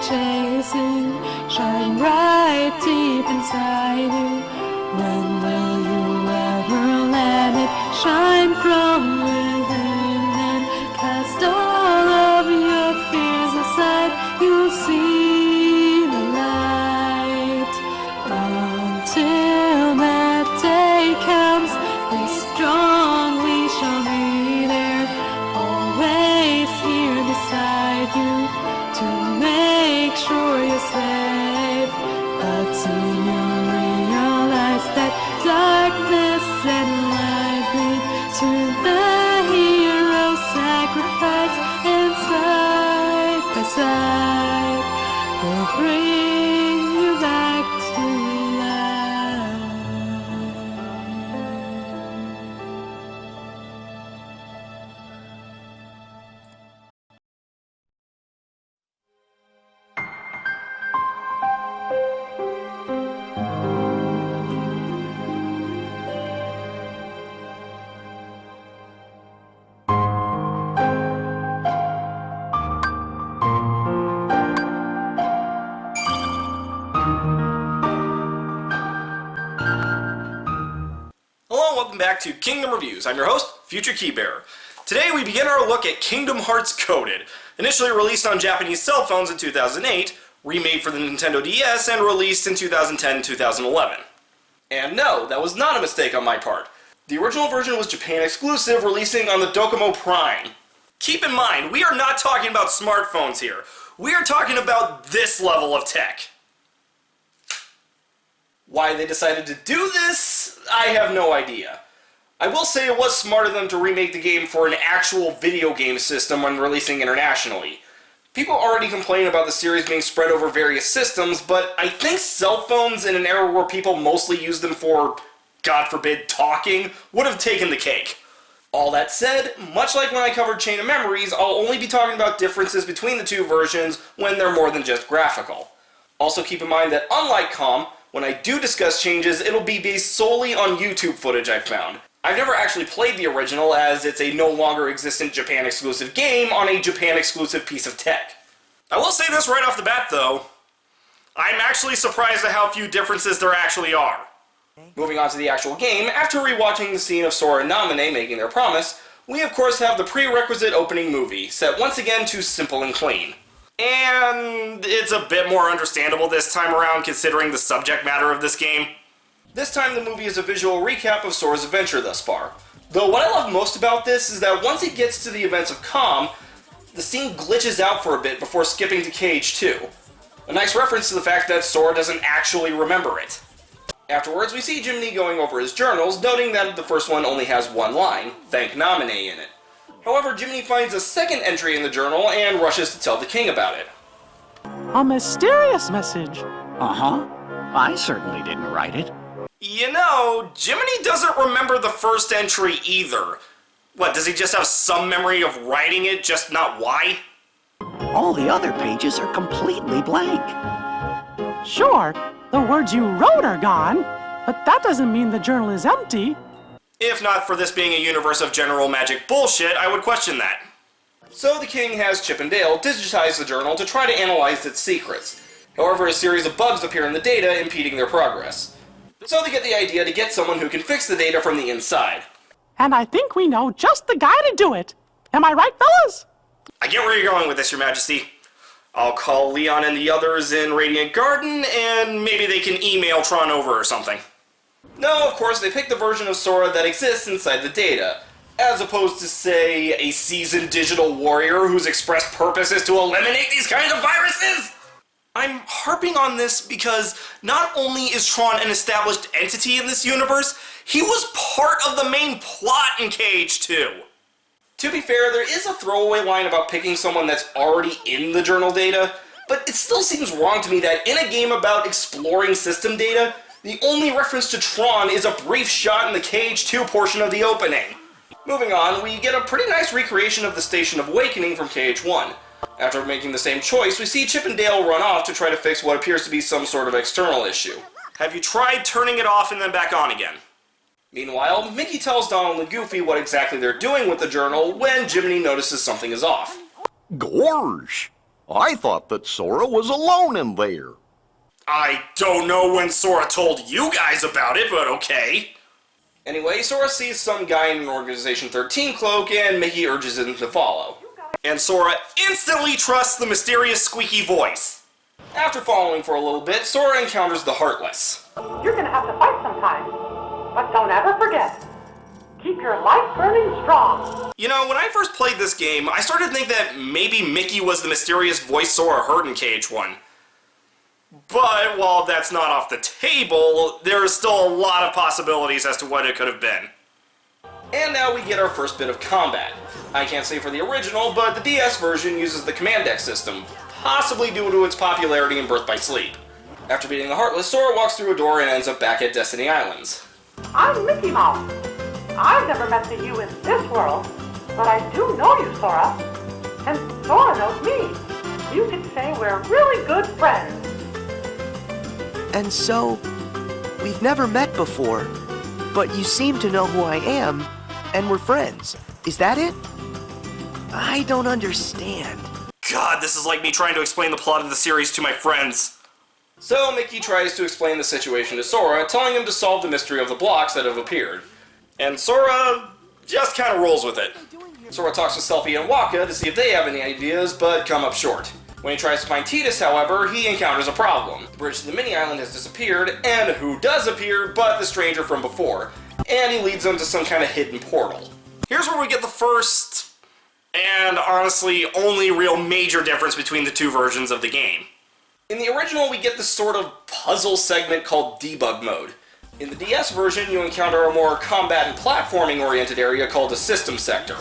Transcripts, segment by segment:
chasing shine bright deep inside you. When will you ever let it shine from within and cast all of your fears aside? You'll see the light. Until that day comes, be strong, we shall be there, always here beside you to make sure you're safe. But soon you'll realize that darkness and light lead to the hero's sacrifice, and side by side will bring you back to life. Hello and welcome back to Kingdom Reviews. I'm your host, Future Keybearer. Today we begin our look at Kingdom Hearts Coded. Initially released on Japanese cell phones in 2008, remade for the Nintendo DS, and released in 2010 and 2011. And no, that was not a mistake on my part. The original version was Japan exclusive, releasing on the Docomo Prime. Keep in mind, we are not talking about smartphones here. We are talking about this level of tech. Why they decided to do this, I have no idea. I will say it was smart of them to remake the game for an actual video game system when releasing internationally. People already complain about the series being spread over various systems, but I think cell phones in an era where people mostly use them for, God forbid, talking, would have taken the cake. All that said, much like when I covered Chain of Memories, I'll only be talking about differences between the two versions when they're more than just graphical. Also keep in mind that unlike COM, when I do discuss changes, it'll be based solely on YouTube footage I've found. I've never actually played the original, as it's a no longer existent Japan-exclusive game on a Japan-exclusive piece of tech. I will say this right off the bat, though. I'm actually surprised at how few differences there actually are. Moving on to the actual game, after rewatching the scene of Sora and Namine making their promise, we of course have the prerequisite opening movie, set once again to simple and clean. And it's a bit more understandable this time around considering the subject matter of this game. This time the movie is a visual recap of Sora's adventure thus far. Though what I love most about this is that once it gets to the events of COM, the scene glitches out for a bit before skipping to KH2. A nice reference to the fact that Sora doesn't actually remember it. Afterwards we see Jiminy going over his journals, noting that the first one only has one line, "Thank Namine," in it. However, Jiminy finds a second entry in the journal and rushes to tell the king about it. A mysterious message. Uh-huh. I certainly didn't write it. You know, Jiminy doesn't remember the first entry either. What, does he just have some memory of writing it, just not why? All the other pages are completely blank. Sure, the words you wrote are gone, but that doesn't mean the journal is empty. If not for this being a universe of general magic bullshit, I would question that. So the king has Chip and Dale digitize the journal to try to analyze its secrets. However, a series of bugs appear in the data, impeding their progress. So they get the idea to get someone who can fix the data from the inside. And I think we know just the guy to do it. Am I right, fellas? I get where you're going with this, Your Majesty. I'll call Leon and the others in Radiant Garden, and maybe they can email Tron over or something. No, of course, they pick the version of Sora that exists inside the data, as opposed to, say, a seasoned digital warrior whose express purpose is to eliminate these kinds of viruses! I'm harping on this because not only is Tron an established entity in this universe, he was part of the main plot in KH2. To be fair, there is a throwaway line about picking someone that's already in the journal data, but it still seems wrong to me that in a game about exploring system data, the only reference to Tron is a brief shot in the KH2 portion of the opening. Moving on, we get a pretty nice recreation of the Station of Awakening from KH1. After making the same choice, we see Chip and Dale run off to try to fix what appears to be some sort of external issue. Have you tried turning it off and then back on again? Meanwhile, Mickey tells Donald and Goofy what exactly they're doing with the journal when Jiminy notices something is off. Gorge! I thought that Sora was alone in there. I don't know when Sora told you guys about it, but okay. Anyway, Sora sees some guy in an Organization 13 cloak, and Mickey urges him to follow. And Sora instantly trusts the mysterious squeaky voice. After following for a little bit, Sora encounters the Heartless. You're gonna have to fight sometime, but don't ever forget, keep your light burning strong. You know, when I first played this game, I started to think that maybe Mickey was the mysterious voice Sora heard in KH1. But while that's not off the table, there is still a lot of possibilities as to what it could have been. And now we get our first bit of combat. I can't say for the original, but the DS version uses the command deck system, possibly due to its popularity in Birth by Sleep. After beating the Heartless, Sora walks through a door and ends up back at Destiny Islands. I'm Mickey Mouse. I've never met the you in this world, but I do know you, Sora. And Sora knows me. You could say we're really good friends. And so, we've never met before, but you seem to know who I am, and we're friends. Is that it? I don't understand. God, this is like me trying to explain the plot of the series to my friends. So Mickey tries to explain the situation to Sora, telling him to solve the mystery of the blocks that have appeared. And Sora just kind of rolls with it. Sora talks with Selphie and Waka to see if they have any ideas, but come up short. When he tries to find Tidus, however, he encounters a problem. The bridge to the mini-island has disappeared, and who does appear but the stranger from before, and he leads them to some kind of hidden portal. Here's where we get the first, and honestly, only real major difference between the two versions of the game. In the original, we get this sort of puzzle segment called Debug Mode. In the DS version, you encounter a more combat and platforming-oriented area called the System Sector.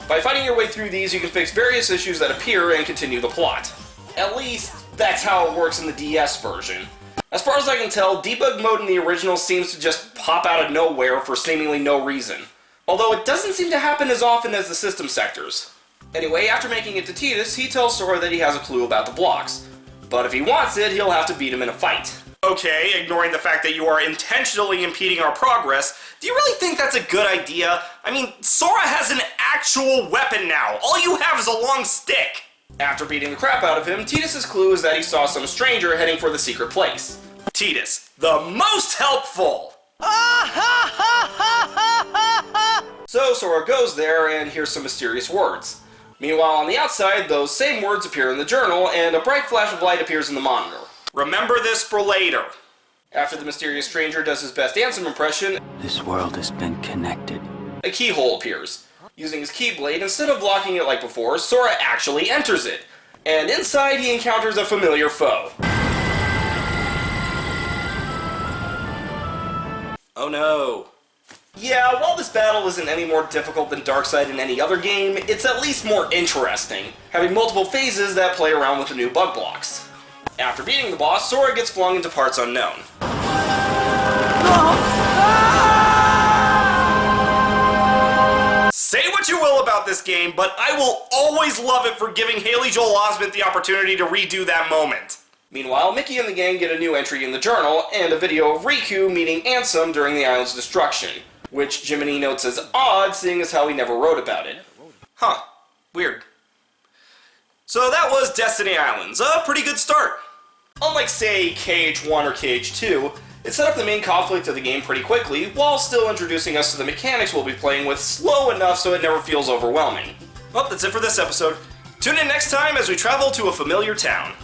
By fighting your way through these, you can fix various issues that appear and continue the plot. At least, that's how it works in the DS version. As far as I can tell, Debug Mode in the original seems to just pop out of nowhere for seemingly no reason. Although it doesn't seem to happen as often as the System Sectors. Anyway, after making it to Tidus, he tells Sora that he has a clue about the blocks. But if he wants it, he'll have to beat him in a fight. Okay, ignoring the fact that you are intentionally impeding our progress, do you really think that's a good idea? I mean, Sora has an actual weapon now. All you have is a long stick. After beating the crap out of him, Tidus' clue is that he saw some stranger heading for the secret place. Tidus, the most helpful! So Sora goes there and hears some mysterious words. Meanwhile, on the outside, those same words appear in the journal, and a bright flash of light appears in the monitor. Remember this for later. After the mysterious stranger does his best Ansem impression, This world has been connected. a keyhole appears. Using his keyblade, instead of locking it like before, Sora actually enters it. And inside, he encounters a familiar foe. Oh no. Yeah, while this battle isn't any more difficult than Darkseid in any other game, it's at least more interesting, having multiple phases that play around with the new bug blocks. After beating the boss, Sora gets flung into parts unknown. Say what you will about this game, but I will always love it for giving Haley Joel Osment the opportunity to redo that moment. Meanwhile, Mickey and the gang get a new entry in the journal, and a video of Riku meeting Ansem during the island's destruction, which Jiminy notes as odd, seeing as how he never wrote about it. Huh. Weird. So that was Destiny Islands. A pretty good start. Unlike, say, KH1 or KH2, it set up the main conflict of the game pretty quickly, while still introducing us to the mechanics we'll be playing with slow enough so it never feels overwhelming. Well, that's it for this episode. Tune in next time as we travel to a familiar town.